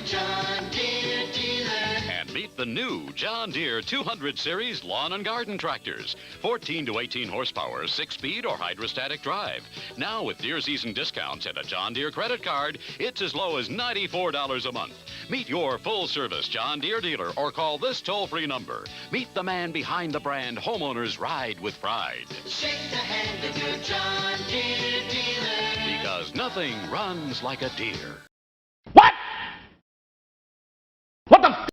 John Deere dealer. And meet the new John Deere 200 Series Lawn and Garden Tractors. 14 to 18 horsepower, 6-speed or hydrostatic drive. Now with Deere season discounts and a John Deere credit card, it's as low as $94 a month. Meet your full-service John Deere dealer or call this toll-free number. Meet the man behind the brand homeowners ride with pride. Shake the hand of your John Deere dealer. Because nothing runs like a Deere. What? What the?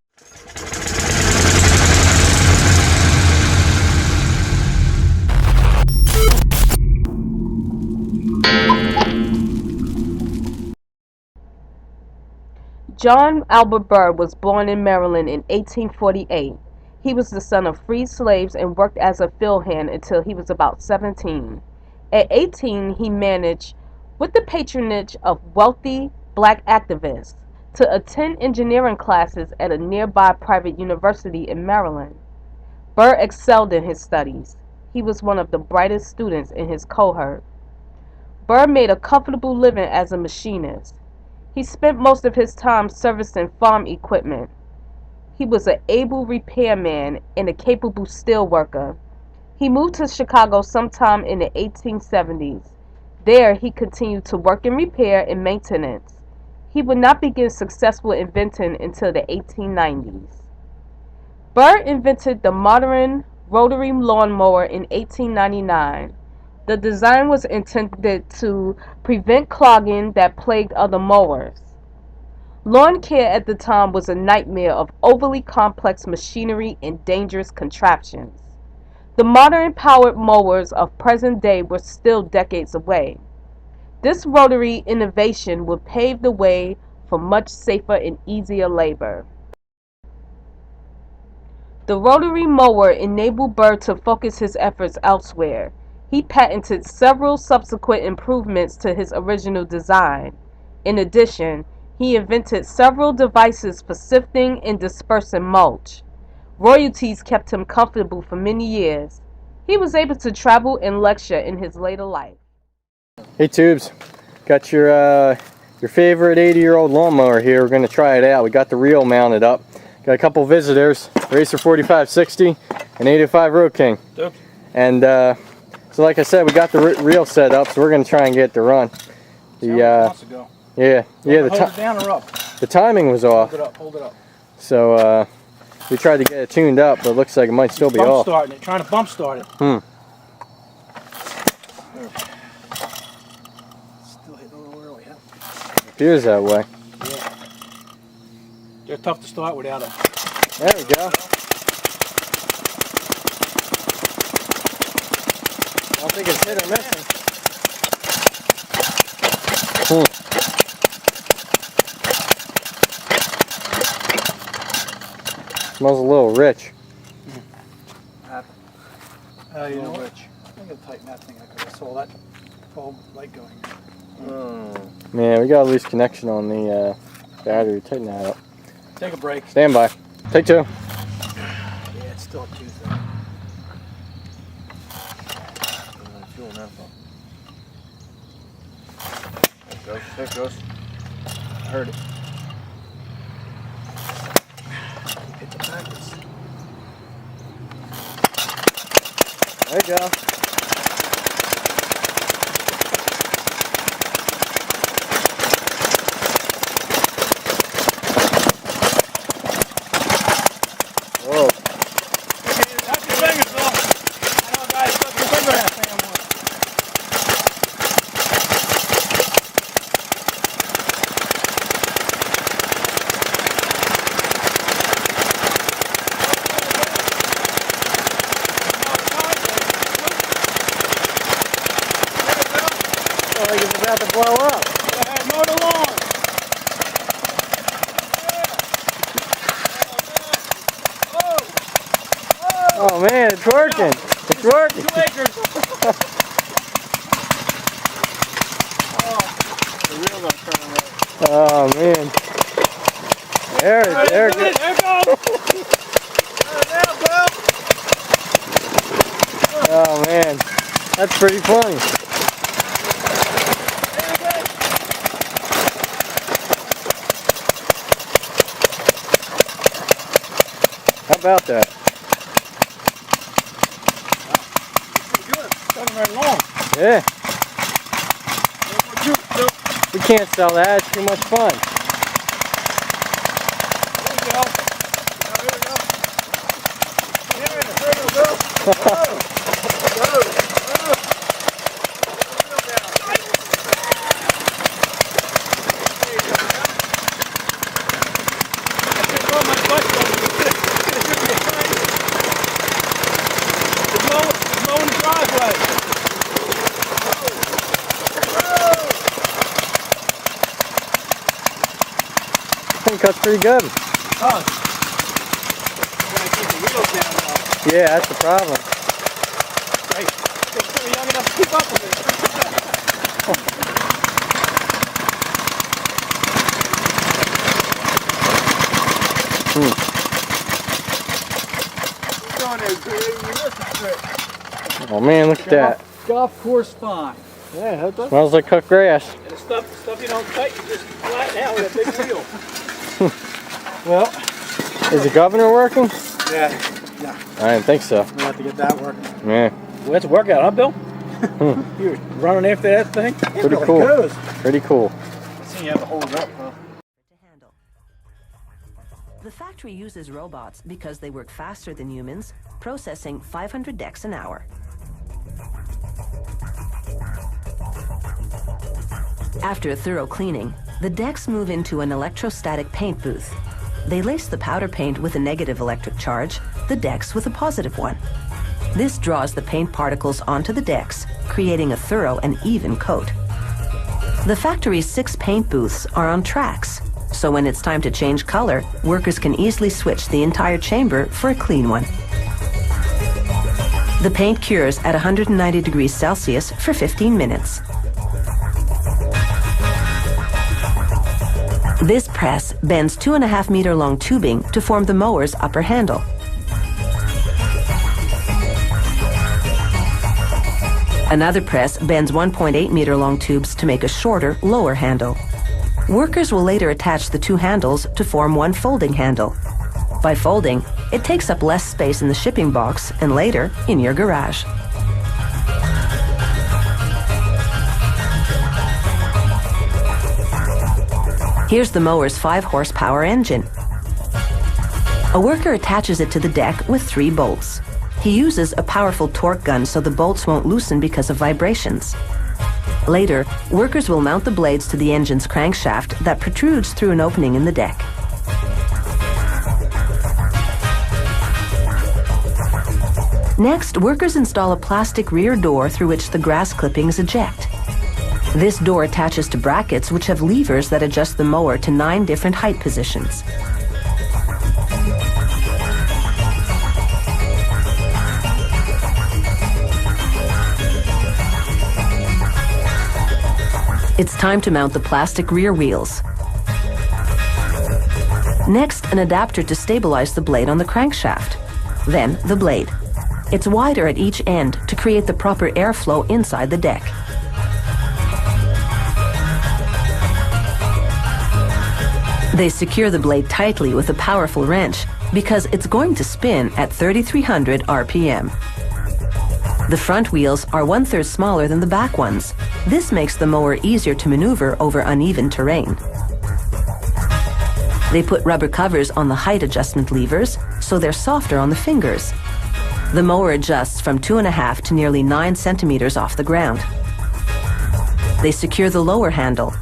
John Albert Burr was born in Maryland in 1848. He was the son of freed slaves and worked as a field hand until he was about 17. At 18, he managed, with the patronage of wealthy black activists, to attend engineering classes at a nearby private university in Maryland. Burr excelled in his studies. He was one of the brightest students in his cohort. Burr made a comfortable living as a machinist. He spent most of his time servicing farm equipment. He was an able repairman and a capable steel worker. He moved to Chicago sometime in the 1870s. There, he continued to work in repair and maintenance. He would not begin successful inventing until the 1890s. Burr invented the modern rotary lawnmower in 1899. The design was intended to prevent clogging that plagued other mowers. Lawn care at the time was a nightmare of overly complex machinery and dangerous contraptions. The modern powered mowers of present day were still decades away. This rotary innovation would pave the way for much safer and easier labor. The rotary mower enabled Burr to focus his efforts elsewhere. He patented several subsequent improvements to his original design. In addition, he invented several devices for sifting and dispersing mulch. Royalties kept him comfortable for many years. He was able to travel and lecture in his later life. Hey Tubes, got your favorite 80-year-old lawnmower here. We're going to try it out. We got the reel mounted up. Got a couple visitors, Racer 4560 and 85 Road King. Yep. And so like I said, we got the reel set up, so we're going to try and get the run. Go. Yeah, Hold it down or up? the timing was off. Hold it up. So we tried to get it tuned up, but it looks like it might still be off. Starting it, trying to bump start it. Hmm. Still hitting a little early, huh? Appears that way. Yeah. They're tough to start without them. There we go. I don't think it's hit or missing. Smells a little rich. You know what? I'm going to tighten that thing up because I saw that bulb light going. Man, we got a loose connection on the battery. Tighten that up. Take a break. Stand by. Take two. Yeah, it's still too thin. Fuel now. There it goes. I heard it. Hit the backwards. There you go. Whoa. That's your fingers off. I know, guys, put your finger in that thing. Like it's about to blow up. Go ahead, mow the lawn. Oh man, it's working. It's working. 2 acres. The wheel's gonna turn around. Oh man. There it goes. There it goes. Oh man. That's pretty funny. How about that? Pretty good. Coming right along. Yeah. We can't sell that. It's too much fun. There you go. There you go. Oh. Mowing the driveway. I think cuts pretty good. Oh. Gotta keep the wheels down though. Yeah, that's the problem. Right. They're young enough to keep up with it. Going there, you missed the trick. Oh man, look at that. Golf course fine. Yeah, that does. Smells like cut grass. And the stuff you don't cut, you just flatten out with a big wheel. Well, Is the governor working? yeah. I didn't think so. We'll have to get that working. Yeah, Well, that's a workout, huh, Bill? You running after that thing? pretty cool. Pretty cool. See, you have to hold it up, huh? To handle. The factory uses robots because they work faster than humans, processing 500 decks an hour. After a thorough cleaning, the decks move into an electrostatic paint booth. They lace the powder paint with a negative electric charge, the decks with a positive one. This draws the paint particles onto the decks, creating a thorough and even coat. The factory's 6 paint booths are on tracks, so when it's time to change color, workers can easily switch the entire chamber for a clean one. The paint cures at 190 degrees Celsius for 15 minutes. This press bends 2.5 meter long tubing to form the mower's upper handle. Another press bends 1.8 meter long tubes to make a shorter, lower handle. Workers will later attach the 2 handles to form one folding handle. By folding, it takes up less space in the shipping box and later in your garage. Here's the mower's 5 horsepower engine. A worker attaches it to the deck with 3 bolts. He uses a powerful torque gun so the bolts won't loosen because of vibrations. Later, workers will mount the blades to the engine's crankshaft that protrudes through an opening in the deck. Next, workers install a plastic rear door through which the grass clippings eject. This door attaches to brackets which have levers that adjust the mower to 9 different height positions. It's time to mount the plastic rear wheels. Next, an adapter to stabilize the blade on the crankshaft. Then, the blade. It's wider at each end to create the proper airflow inside the deck. They secure the blade tightly with a powerful wrench because it's going to spin at 3,300 RPM. The front wheels are 1/3 smaller than the back ones. This makes the mower easier to maneuver over uneven terrain. They put rubber covers on the height adjustment levers so they're softer on the fingers. The mower adjusts from 2.5 to nearly 9 centimeters off the ground. They secure the lower handle.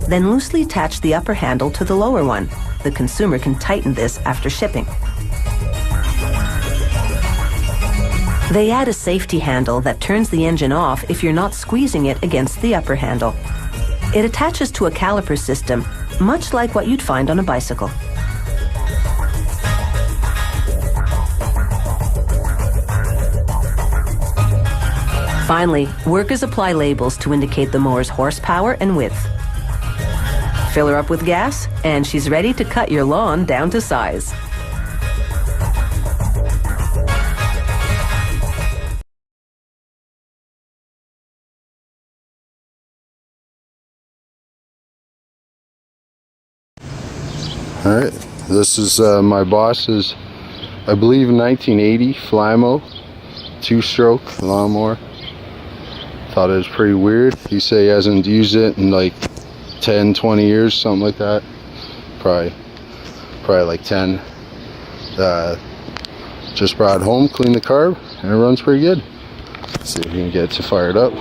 Then loosely attach the upper handle to the lower one. The consumer can tighten this after shipping. They add a safety handle that turns the engine off if you're not squeezing it against the upper handle. It attaches to a caliper system, much like what you'd find on a bicycle. Finally, workers apply labels to indicate the mower's horsepower and width. Fill her up with gas, and she's ready to cut your lawn down to size. All right, this is my boss's I believe 1980 Flymo 2-stroke lawnmower. Thought it was pretty weird. He said he hasn't used it in like 10-20 years, something like that. Probably like 10. Just brought it home, cleaned the carb, and it runs pretty good. Let's see if we can get it to fire it up.